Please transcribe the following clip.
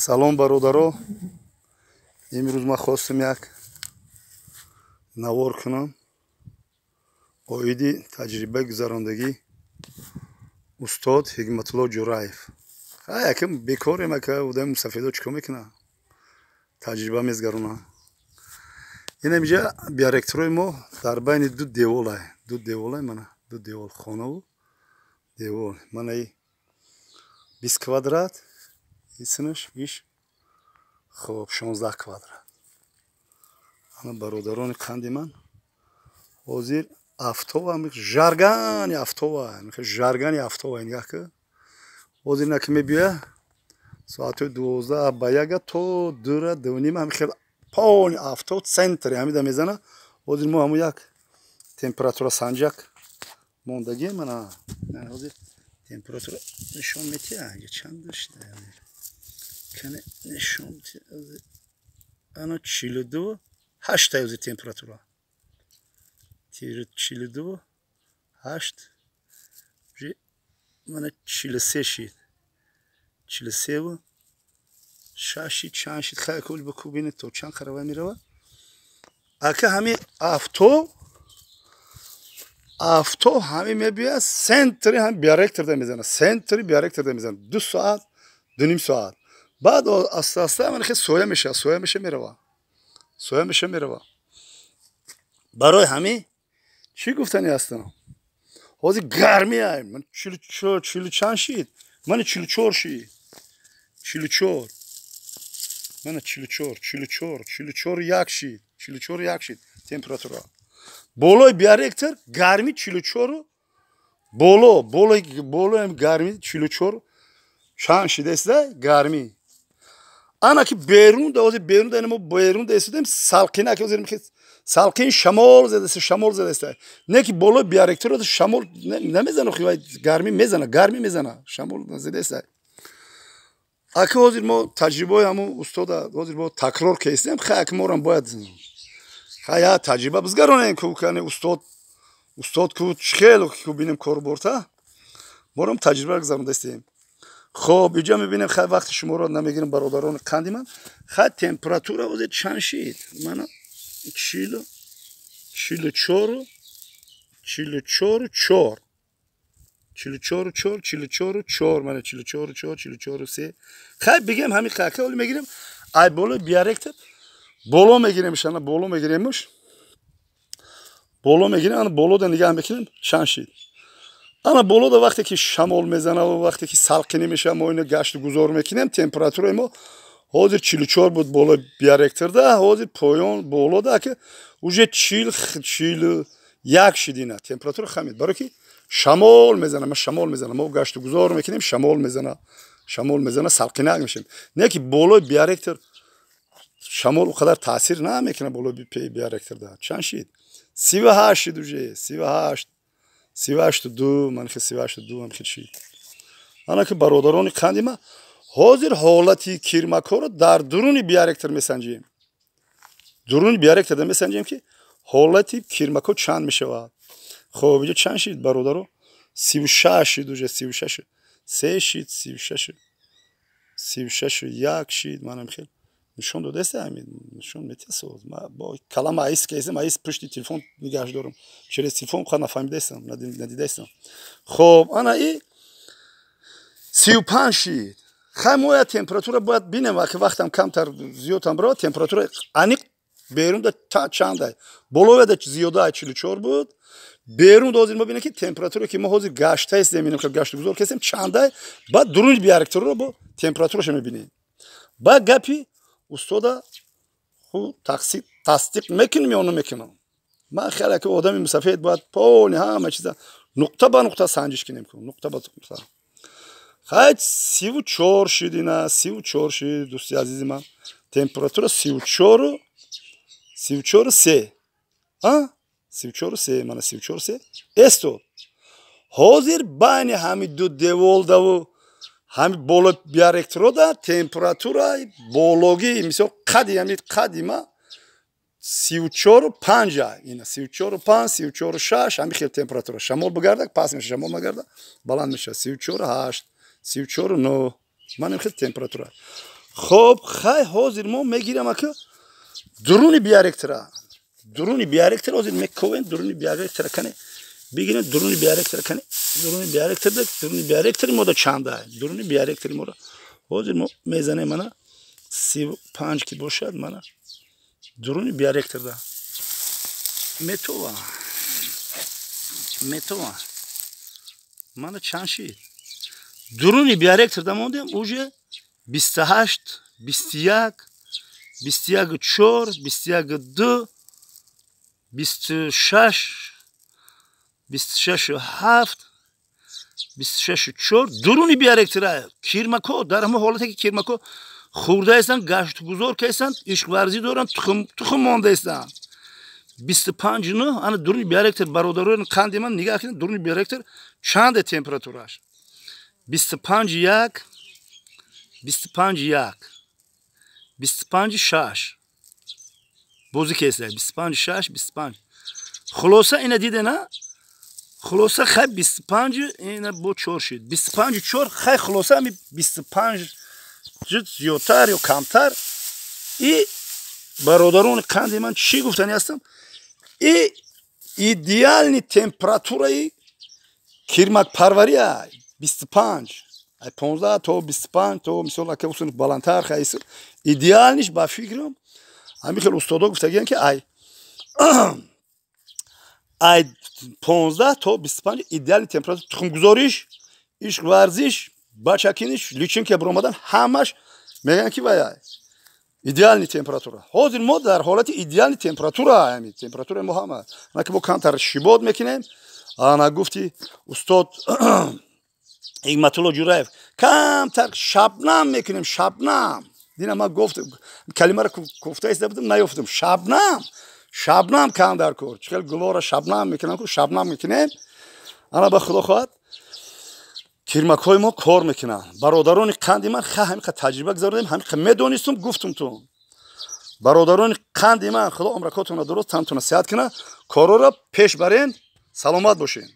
Салом бародаро. Имрӯз ман хостам як навор кунам оиди таҷрибаи гузарондагии устод Ҳикматулло Ҷураев. Якам бекорем ака одами мусафедо чикор мекунад? Таҷриба мезгарона. Ин инҷа биоректорои мо дар байни ду деволай мана ду девол хонаву девол. Мана 20 квадрат, исинаш иш хоб 16 квадрат. Ана бародарони қанди ман ҳозир автова жаргани автова нигоҳ кӣ. ҳозир ина ки мебиёя соати 12 ба 1 то 2:30 ҳамихел пони авто центри ҳамида мезана. ҳозир мо ҳамун як температура санҷак мондагием. мана ҳозир температура нишон метия чанд дошта кане нишон ана 42 8 ҳозир температура 42 8 мана 43 шид 43 6 шид чанд шид хай кӯл бикубинед то чанд қарава мерава. Ака ҳами авто ҳами мебия сентри ҳам биоректорда мезана. Сентри биоректорда мезана 2 соат 2.5 соат. баъд аста мана хе соя меша мерава. барои ҳами чӣ гуфтани ҳастам? ҳозир гарми ай ман 44 чанд шид? Мани 44 шид 44 мана 44 як шид 44 як шид температура. болои биоректор гарми 44 болои гарми 44 чанд шид эсда гарми. ана ки берунда ҳозир берунда мо берунда эсудем салқина ки ҳозир мехез салқин шамол задаста. Не ки болои биоректор шамол намезана хивай гарми мезана шамол задаста. ака ҳозир мо таҷрибаи ҳамун устода ҳозир мо такрор кестем. хай морам бояд хай таҷриба бизгаронем ку кане устод ку хело ку бинем корборта морам таҷриба гузарондастем. хоб иҷа мебинем хай вақти шуморо намегирем бародарони қанди ман. хай температура ҳозир чанд шид? мана 44 мана 44 3 хай бигем ҳами хака оли мегирем ай боло биоректор боло мегиремш ана боло мегиремш боло мегирем ана болода нигаҳ мекунем чанд шид. ана болода вақте ки шамол мезана ва вақте ки салқинӣ меша мо ина гашту гузор мекунем температураи мо ҳозир 44 буд болои биоректорда ҳозир поён болода ки уже 41 шид ина температура хамид барои ки шамол мезана мо гашту гузор мекунем шамол мезана салқинак мешем. Не ки болои биоректор шамол у қадар таъсир намекуна болои биоректорда чанд шид 38 шид уже 38.2 ман хе 38.2 ам хе шид. ана ки бародарони қанди ма ҳозир ҳолати кирмакоро дар дуруни биоректор месанҷем. дуруни биоректорда месанҷем ки ҳолати кирмако чанд мешавад. хоб иҷа чанд шид бародаро? 36 шид уже 36 3 шид 36 1 шид манам хел нишон додаста ҳамин нишон метасоз ма бо калама айс кезем айс пушти телефон нигаҳш дорам через телефон ха нафаҳмидаистам надидаистам. хоб ана и 35 шид. хай мо я температура бояд бинем ва ки вақтам камтар зиёдам бро температура аниқ берунда чандай болояда зиёда 44 буд берунда ҳозир мо бинем ки температура ки мо ҳозир гаштаист мебинем ки гашту гузор кесем чандай баъд дуруни биоректорро бо температураша мебинем. ба гапи устода тасдиқ мекунем ё намекунам. ман хеле ки одами мусафед бояд пони ҳама чиза нуқта ба нуқта санҷиш кунем нуқта ба нуқта. хай 34 шид ина 34 шид дӯсти азизи ман температура 34 3 34 мана 34 эстод. ҳозир байни ҳами ду деволдаву ҳами боло биоректорода температураи бологии мисол қади ма 34.5 ина 34.5 34.6 ҳами хел температура шамол бигарда пас меша шамол нагарда баланд меша 34.8 34.9 ман хел температура. خب خای حاضر ما میگیرم که درونی بیارکتره درونی بیارکتره حاضر میکوین درونی بیارکتره کنه بگیرن درونی بیارکتره کنه درونی بیارکتره درونی بیارکتره مودا چنده درونی بیارکتره مودا حاضر ما میزنه منه 35 کی باشد منه درونی بیارکتره میتوان منه چند شید درونی بیارکتره موندم اوجه 28 21 4 22 26 7 26 4 درونی بیارکتره کیرمکو در همه حالتی که کیرمکو خورده ایستن گشت گذار که ایستن عشق ورزی دارن تخم مانده ایستن 25 نه انا درونی بیارکتر برادران قند من نگاه کردن درونی بیارکتر چند تمپراتوراش 25 1 25 6 بوزی کیسه 25 6 25 خلاصه اینا دیده نه خلاصه خیلی 25 اینا با 4 شد 25 4 خیلی خلاصه همی 25 جد زیادتر یا کمتر ای برادران قند من چی گفتنی هستم ای ایدیالنی تمپراتورای کیرمک پروری 25 15 تا 25 تا مثلا که اصلا بالاتر خیلی ایدیالنیش با فکرم همین خیلی استادا گفتگیان که ای 15 تا 25 ایدیال تمپراتور تخم گذاریش عشق ورزیش بچکینش لیچین که برآمدن همش میگن که وای ایدیال تمپراتوره حاضر ما در حالت ایدیال تمپراتوره همین تمپراتور ما هم ما که با کانتر شیباد میکنیم انا گفتی استاد ایگماتولو جوراف کمتر شبنم میکنیم شبنم دینا ما گفت کلمه رو گفته است بودم نیافتم شبنم کم در کار چقدر گلوره شبنم میکنم که شبنم میکنیم انا به خدا خواهد کیرمک‌های ما کار میکنن برادران قند من همین تجربه گذاردیم همین میدونستم گفتم تو برادران قند من خدا عمرکاتون درست تنتون صحت کنه کارا رو پیش برین سلامت باشین